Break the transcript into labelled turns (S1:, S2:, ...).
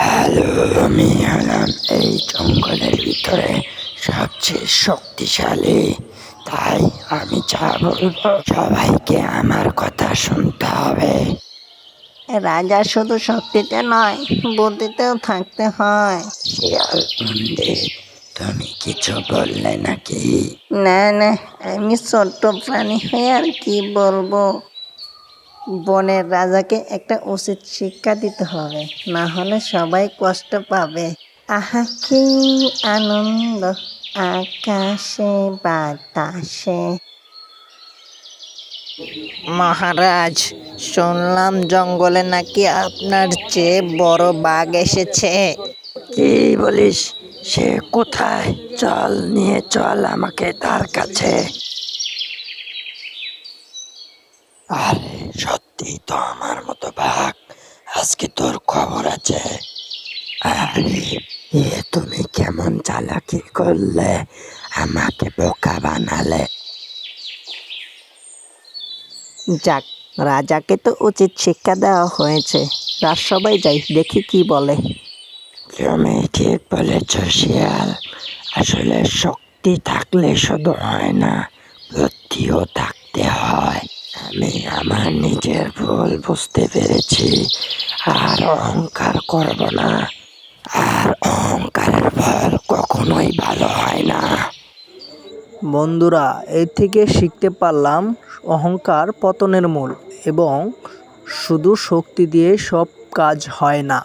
S1: Hello, আমি হলাম এই জঙ্গলের ভিতরে সবচেয়ে শক্তিশালী। তাই আমি যা বলবো সবাইকে আমার কথা শুনতে হবে।
S2: রাজা শুধু শক্তিতে নয়, বুদ্ধিতেও থাকতে হয়।
S1: শিয়াল পণ্ডিত, তুমি কিছু বললে নাকি?
S2: না না, আমি ছোট্ট প্রাণী হয়ে আর কি বলবো। বনের রাজাকে একটা উচিত শিক্ষা দিতে হবে, না হলে সবাই কষ্ট পাবে। আহা কি আনন্দ আকাশে বাতাসে। মহারাজ, শুনলাম জঙ্গলে নাকি আপনার চেয়ে বড় বাঘ এসেছে।
S1: কি বলিস? সে কোথায়? চল, নিয়ে চল আমাকে তার কাছে। আরে সত্যি তো আমার মতো বাঘ। আজকে তোর খবর আছে। আরে তুমি কেমন চালাকি করলে, আমাকে বোকা বানালে।
S2: যাক, রাজাকে তো উচিত শিক্ষা দেওয়া হয়েছে। রাজসভায় যাই, দেখি কি বলে।
S1: তুমি ঠিক বলেছ শিয়াল। আসলে শক্তি থাকলে শুধু হয় না, বুদ্ধিও থাকতে হয়। আমি আমার নিজের ভুল বুঝতে পেরেছি, আর অহংকার করব না। আর অহংকারের ফল কখনোই ভালো হয় না।
S3: বন্ধুরা, এর থেকে শিখতে পারলাম অহংকার পতনের মূল এবং শুধু শক্তি দিয়ে সব কাজ হয় না।